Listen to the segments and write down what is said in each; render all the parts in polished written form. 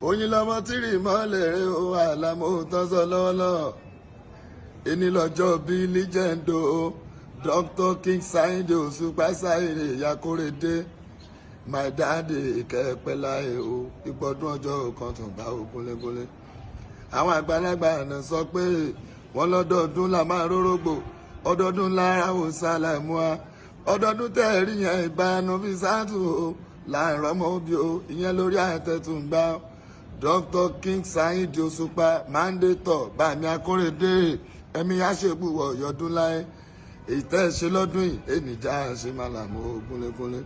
oyin lọmọ tírì mọ́lẹ̀ rẹ̀ ó àlàmó tọ́sọ lọ́wọ́lọ́wọ́ ẹni lọ́jọ́ bíi legend o Dr. King Saheed Osupa Saheed Yakorede my daddy ìkẹ́pẹ́láyé o ìgbọ́dún ọjọ́ kan tó bá o gúnlégúnlé. Àwọn àgbàlagbà náà sọ pé wọ́n lọ́dọọdún la máa rórógbò ọdọọdún lára ò sálàmù wa ọdọọdún tẹ̀rí yẹn ìbánu fi sáàtù o láàárọ̀ mọ́ bí o ìyẹn lórí àtẹ̀tùngbà Dr. King Saheed Osupa mandator Bami Akorede ẹ̀mí àṣepùwọ̀ yọdún láyé èyí tẹ́ ẹ ṣe lọ́dún yìí ènìjà ṣe máa làmú gúnlégúnlé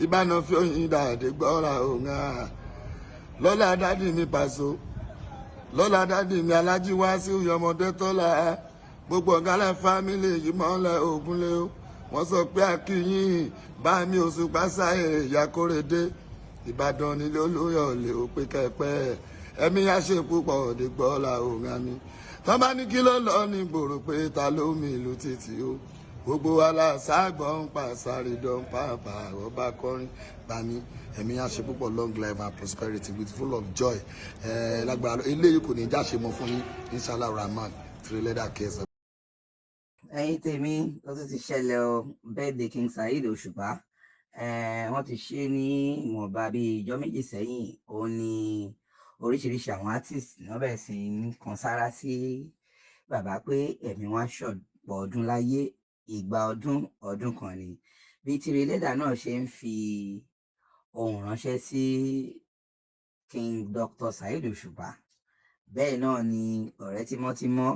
ìbánu fi oyin dàdé gbọ́ra òun à lọ́la dádì mi Paso lọ́la dádì mi Alájí Wàsíù yọmọdé tọ́lá gbogbo ọ̀gálẹ̀ fámìlì yìí mọ́lẹ̀ ògúnlé o wọ́n sọ pé akínyìn Bami Osupa Saheed Yakorede Ìbàdàn nílé Olúyọ̀lé ó pé kẹpẹ́ ẹ̀mí yá ṣe púpọ̀ dìgbọ́lá òun àmì tọ́ bá ní kí ló lọ ní gbòòrò pé ta ló mi ìlú títì o gbogbo wa la sáàgbọ́n ń pa sáré dán pàápà ọba kọrin Bami ẹ̀mí yá ṣe púpọ̀ long life and prosperity with full of joy lágbára eléyìí kò ní já ṣe mọ́ fún yín inshallah rahman tìrẹlẹ́dà kẹsàn. ẹ̀yin tèmi ó tún ti ṣẹlẹ̀ o birthday King Saheed Osupa wọ́n ti ṣe ní ìwọ̀nba bíi ìjọ́ méjì sẹ́yìn òun ni oríṣiríṣi àwọn artist náà bẹ̀rẹ̀ sí ń kan sára sí bàbá pé ẹ̀mí wọn ṣọ̀pọ̀ ọdún láyé ìgbà ọdún kan ni bí tìrẹlẹ́dà náà ṣe ń fi ohùn ránṣẹ́ sí King Dr. Saheed Osupa bẹ́ẹ̀ náà ni ọ̀rẹ́ tímọ́tímọ́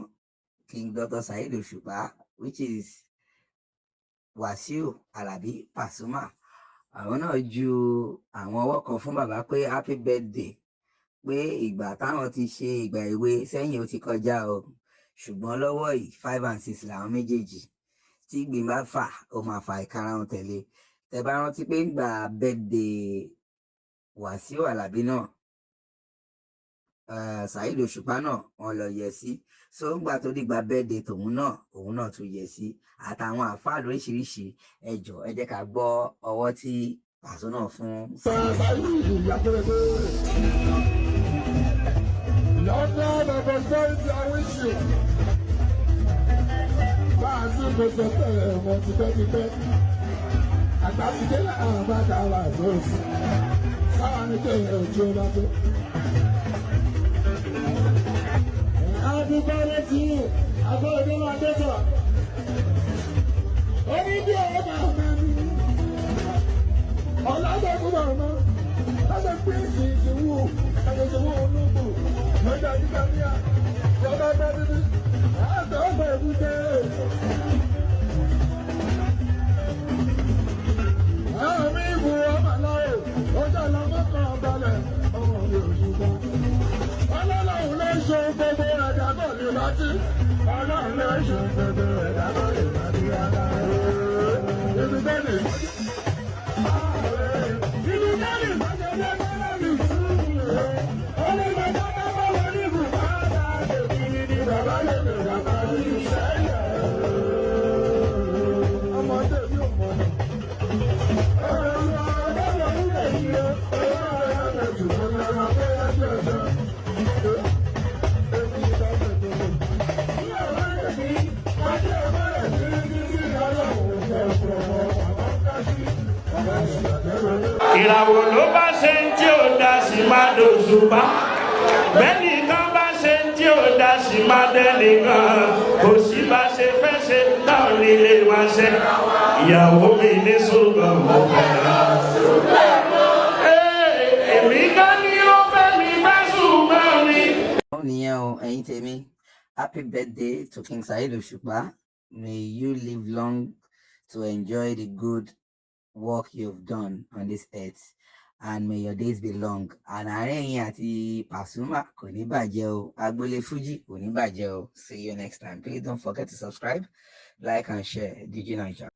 King Dr. Saheed Osupa which is Wàsíù Àlàbí Pasuma àwọn náà ju àwọn ọwọ́ kan fún bàbá pé happy birthday pé ìgbà táwọn ti ṣe ìgbà èwe sẹ́yìn ó ti kọjá o ṣùgbọ́n lọ́wọ́ yìí 5 and 6 làwọn méjèèjì tí ìgbín bá fà ó máa fa ìkarahun tẹ̀lé tẹ bá rántí pé ìgbà birthday Wàsíù Àlàbí náà Saheed Osupa náà wọn lọ yẹ sí so ńgbà tó dìgbà birthday tòun náà òun náà tún yẹ sí àtàwọn àfáà lóríṣiríṣi ẹjọ ẹ jẹ́ ká gbọ́ ọwọ́ tí Paso náà fún. London of prosperity, I wish you. Báàsì gbèsè tẹ̀lé ọmọ tipẹ́tipẹ́. Àtàtìdé làwọn bá dá wà lóòsì. Sáwọn ní kéèyàn ojú ọba tó. Happy birthday to you. Àgbọ̀dọ̀ wà dẹ́tọ̀. Ó ní bí ọ̀rọ̀ bá ọmọ mi. Ọ̀làdọ̀ kúrò ọmọ. Lábẹ́ pé ìṣèwò àgbẹ̀ṣẹ̀wò olóògbò lọ́jà nígbà níyà lọ́dọ̀ bá dídí àtọ̀ ọ̀pọ̀ èbúté. Àwọn mi ìbò ọmọ láyò ọjà lọ́mọ́kàn balẹ̀ ọmọ mi ò ṣùgbọ́n. Ọlọ́run ló ṣe gbogbo ẹ̀dá bọ̀ ní láti. Ọlọ́run ló ṣe gbogbo ẹ̀dá bọ̀ ní láti rárá. Ibi bẹ́ẹ̀ni. Ibi bẹ́ẹ̀ni mọ́jọ́ lẹ́gbẹ̀rẹ́ mi sùn. Ọlọ́run bá bá bá wọ ní bùkátà. Èmi ni bàbá lè lè bàbá ní ìṣẹ́yẹ. Ọmọdé mi ò mọ̀ ní. Ọ̀rọ̀ ọ̀dọ́ mi lè yẹ. Ọlọ́run yà lè jù mọ́ lọ́wọ́ pé ẹjọ́ ẹjọ́. Ìràwọ̀ ló bá ṣe ń tí ò dá sí máa dòṣùpá bẹ́ẹ̀ni kan bá ṣe ń tí ò dá sí máa dẹ́ni kan kò sí bá ṣe fẹ́ ṣe náà nílé wọn ṣe ìyàwó mi ní ṣùgbọ́n mo fẹ́ràn èmi kan ní ó fẹ́ mi fẹ́ ṣùgbọ́n mi. nìyẹn o ẹ̀yin tèmi happy birthday to King Saheed Osupa may you live long to enjoy the good work you've done on this earth and may your days be long and àárín ẹ̀yin àti Pasuma kò ní bàjẹ́ o agboolé Fuji kò ní bàjẹ́ o see you next time please don't forget to subscribe like and share DIGINAIJA.